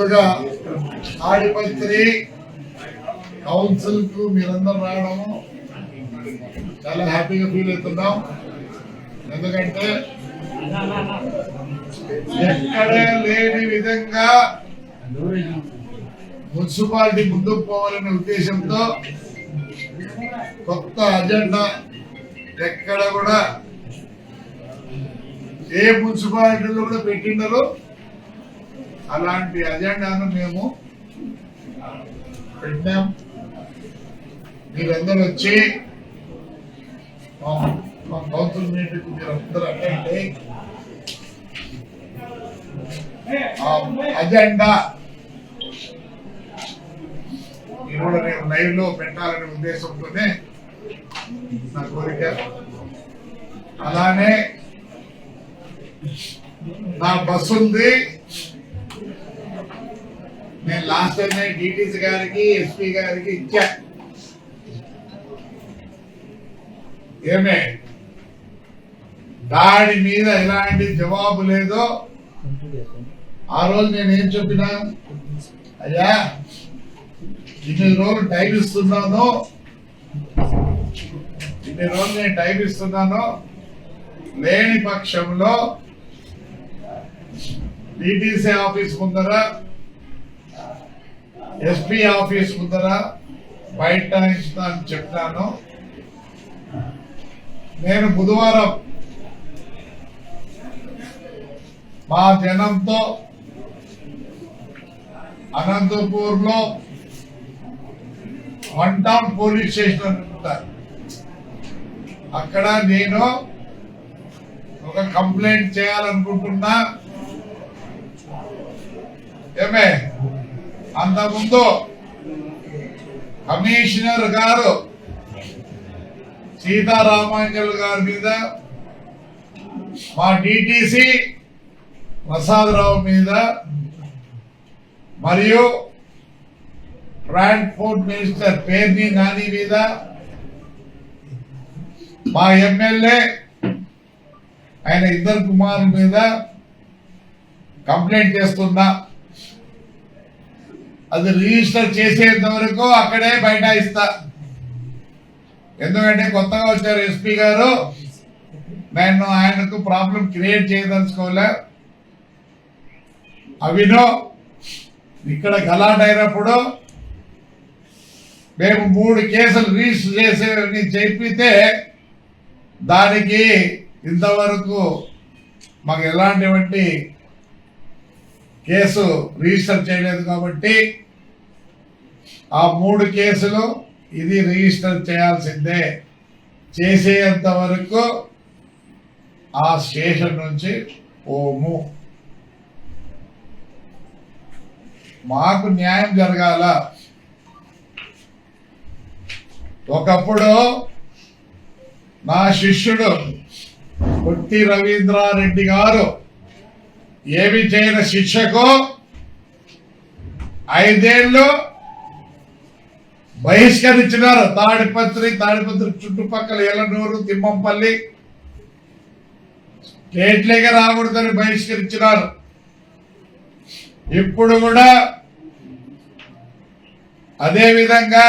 ముందుగా తాడిపత్రి కౌన్సిల్ కు మీరందరూ రావడము చాలా హ్యాపీగా ఫీల్ అవుతున్నాం. ఎందుకంటే ఎక్కడే లేని విధంగా మున్సిపాలిటీ ముందుకు పోవాలనే ఉద్దేశంతో కొత్త అజెండా ఎక్కడ కూడా ఏ మున్సిపాలిటీలో కూడా పెట్టిండరు. అలాంటి అజెండాను మేము పెట్టాం. మీరందరూ వచ్చి మా కౌన్సిల్ మీటింగ్ మీరందరూ అటెండ్ అయ్యి అజెండా ఈరోజు నేను లైవ్ లో పెట్టాలనే ఉద్దేశంతోనే నా కోరిక. అలానే నా బస్సు ఉంది. నేను లాస్ట్ టైం డిటిసి గారికి ఎస్పీ గారికి ఇచ్చా. ఏమే దాడి మీద ఎలాంటి జవాబు లేదో ఆ రోజు నేను ఏం చెప్పినా, అయ్యా ఇన్ని రోజులు టైం ఇస్తున్నాను, ఇన్ని రోజులు నేను టైం ఇస్తున్నాను, లేని పక్షంలో డిటిసి ఆఫీస్ ముందర ఎస్పీ ఆఫీస్ ముందర బైఠాయిస్తా అని చెప్పాను. నేను బుధవారం మా జనంతో అనంతపూర్ లో 1 టౌన్ పోలీస్ స్టేషన్ ఉంటారు. అక్కడ నేను ఒక కంప్లైంట్ చేయాలనుకుంటున్నా. ఏమే అంతకుముందు కమిషనర్ గారు సీతారామాంజల్ గారి మీద, మా డిటిసి ప్రసాదరావు మీద మరియు ట్రాన్స్పోర్ట్ మినిస్టర్ పేర్ని నాని మీద, మా ఎమ్మెల్యే ఆయన ఇద్దరు కుమారుల మీద కంప్లైంట్ చేస్తున్నా. అది రిజిస్టర్ చేసేంత వరకు అక్కడే బైఠాయిస్తా. ఎందుకంటే కొత్తగా వచ్చారు ఎస్పీ గారు, నేను ఆయనకు ప్రాబ్లం క్రియేట్ చేయదలుచుకోలే. అవినో ఇక్కడ గలాట్ అయినప్పుడు మేము 3 కేసులు రిజిస్టర్ చేసేవని చెప్పితే దానికి ఇంతవరకు మాకు ఎలాంటి కేసు రిజిస్టర్ చేయలేదు. కాబట్టి ఆ 3 కేసులు ఇది రిజిస్టర్ చేయాల్సిందే. చేసేంత వరకు ఆ స్టేషన్ నుంచి పోము. మాకు న్యాయం జరగాల. ఒకప్పుడు నా శిష్యుడు కొట్టి రవీంద్రారెడ్డి గారు ఏమి చేయని శిక్షకు 5 ఏళ్ళు బహిష్కరించినారు. తాడిపత్రి చుట్టుపక్కల ఎలనూరు, తిమ్మంపల్లి స్టేట్లేగా రాకూడదని బహిష్కరించినారు. ఇప్పుడు కూడా అదే విధంగా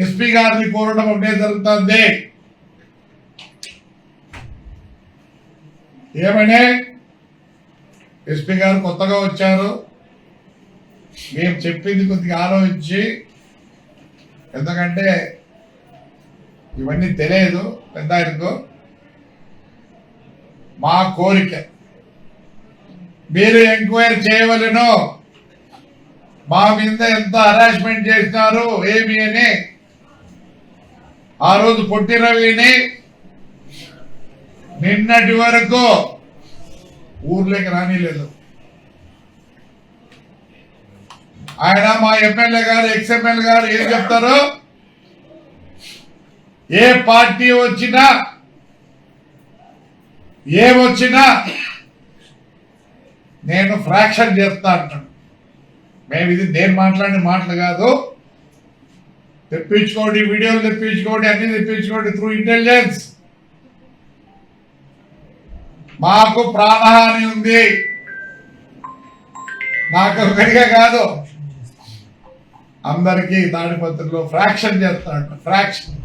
ఎస్పీ గారిని కోరడం ఒకటే జరుగుతుంది. ఏమని ఎస్పీ గారు కొత్తగా వచ్చారు, మేము చెప్పింది కొద్దిగా ఆలోచించి, ఎందుకంటే ఇవన్నీ తెలియదు పెద్ద ఆయనకు, మా కోరిక మీరు ఎంక్వైరీ చేయవలను. మా మీద ఎంత హరాస్మెంట్ చేసినారు ఏమి అని. ఆ రోజు పొట్టి రవిని నిన్నటి వరకు ఊర్లోకి రానిలేదు. ఆయన మా ఎమ్మెల్యే గారు, ఎక్స్ఎమ్మెల్యే గారు ఏం చెప్తారు, ఏ పార్టీ వచ్చినా ఏమొచ్చినా నేను ఫ్రాక్షన్ చేస్తా అంటాను. మేము ఇది నేను మాట్లాడిన మాటలు కాదు. తెప్పించుకోండి, వీడియోలు తెప్పించుకోండి, అన్ని తెప్పించుకోండి త్రూ ఇంటెలిజెన్స్. మాకు ప్రాణహాని ఉంది. నాకు ఒకరిగా కాదు, అందరికీ తాడిపత్రిలో ఫ్రాక్షన్ చేస్తాడు. ఫ్రాక్షన్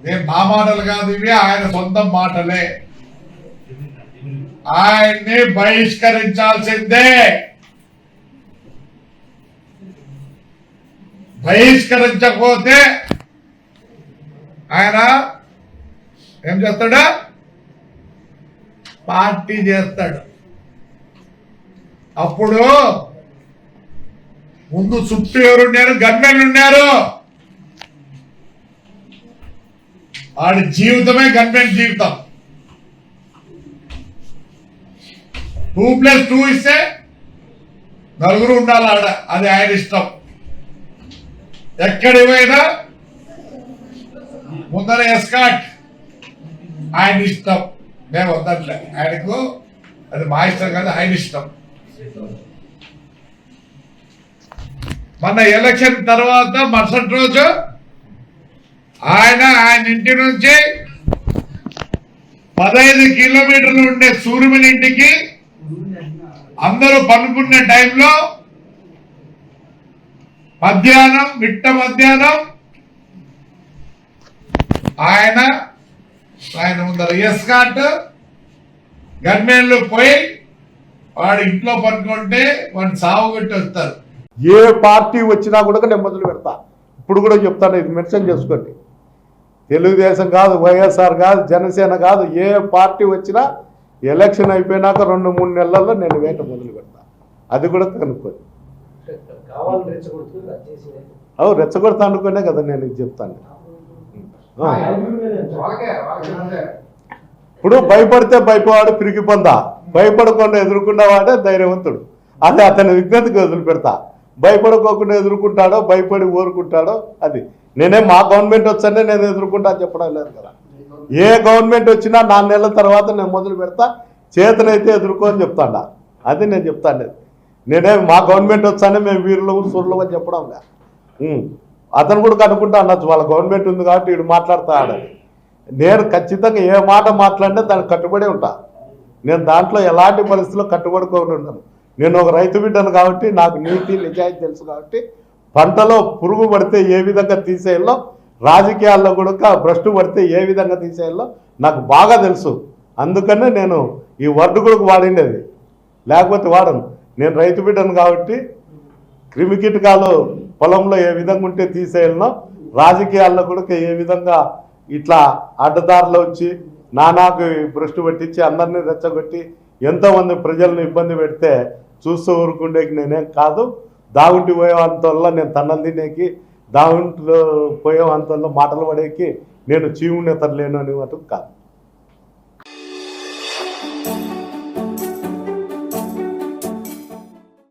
నేను నా మాటలు కాదు, ఇవి ఆయన సొంత మాటలే. ఆయన్ని బహిష్కరించాల్సిందే. బహిష్కరించకపోతే ఆయన ఏం చేస్తాడు? పార్టీ చేస్తాడు. అప్పుడు ముందు చుట్టూ ఎవరున్నారు? గన్మెన్ ఉన్నారు. వాడి జీవితమే గన్మెన్ జీవితం. 2+2 ఇస్తే నలుగురు ఉండాలి ఆడ, అది ఆయన ఇష్టం. ఎక్కడికి పోయినా ముందర ఎస్కాట్ ఆయన ఇష్టం. మేము వద్దట్లే, ఆయనకు అది మా ఇష్టం కాదు, ఆయన ఇష్టం. మన ఎలక్షన్ తర్వాత మరుసటి రోజు ఆయన ఇంటి నుంచి 15 కిలోమీటర్లు ఉండే సూర్యుని ఇంటికి అందరూ పనుకునే టైంలో మధ్యాహ్నం మధ్యాహ్నం ఆయన ముందర ఎస్కాట్ గన్మెన్లు పోయి వాడు ఇంట్లో పనుకుంటే వాడిని సాగు కొట్టి వస్తారు. ఏ పార్టీ వచ్చినా కూడా నేను మొదలు పెడతా. ఇప్పుడు కూడా చెప్తాను, ఇది మెన్షన్ చేసుకోండి. తెలుగుదేశం కాదు, వైఎస్ఆర్ కాదు, జనసేన కాదు, ఏ పార్టీ వచ్చినా ఎలక్షన్ అయిపోయినాక 2-3 నెలల్లో నేను వేట మొదలు పెడతా. అది కూడా కనుక్కోండి. రెచ్చగొడతా అనుకునే కదా నేను ఇది చెప్తాను. ఇప్పుడు భయపడితే భయపవాడు పిరికి పొందా, భయపడకుండా ఎదుర్కొన్నవాడే ధైర్యవంతుడు. అదే అతని విజ్ఞతకి వదిలిపెడతా. భయపడుకోకుండా ఎదుర్కొంటాడో భయపడి ఊరుకుంటాడో అది. నేనేం మా గవర్నమెంట్ వచ్చానే నేను ఎదుర్కొంటా చెప్పడం లేదు కదా. ఏ గవర్నమెంట్ వచ్చినా 4 నెలల తర్వాత నేను మొదలు పెడతా. చేతనైతే ఎదుర్కో అని చెప్తాడా, అది నేను చెప్తాను. నేనేం మా గవర్నమెంట్ వచ్చానే మేము వీరులు సూర్యులు అని చెప్పడం. అతను కూడా కనుక్కుంటా అనొచ్చు, వాళ్ళ గవర్నమెంట్ ఉంది కాబట్టి వీడు మాట్లాడతాడని. నేను ఖచ్చితంగా ఏ మాట మాట్లాడినా దానికి కట్టుబడి ఉంటా. నేను దాంట్లో ఎలాంటి పరిస్థితుల్లో కట్టుబడుకోని ఉన్నాను. నేను ఒక రైతు బిడ్డను కాబట్టి నాకు నీతి నిజాయితీ తెలుసు కాబట్టి పంటలో పురుగు పడితే ఏ విధంగా తీసేయాలో, రాజకీయాల్లో కూడా భ్రష్టు పడితే ఏ విధంగా తీసేయాలో నాకు బాగా తెలుసు. అందుకనే నేను ఈ వర్డ్ కూడా వాడిండేది, లేకపోతే వాడను. నేను రైతు బిడ్డను కాబట్టి క్రిమికీటకాలు పొలంలో ఏ విధంగా ఉంటే తీసేయాలనో, రాజకీయాల్లో కూడా ఏ విధంగా ఇట్లా అడ్డదారిలో వచ్చి నానాకు భ్రష్టు పట్టించి అందరినీ రెచ్చగొట్టి ఎంతోమంది ప్రజలను ఇబ్బంది పెడితే చూస్తూ ఊరుకుండేకి నేనేం కాదు. దాగుంటి పోయే అంతల్లో నేను తన్నలు తినేకి, దాగుంట్లో పోయే అంతల్లో మాటలు పడేకి నేను చీవునేతలు లేను అని మటుకు కాదు.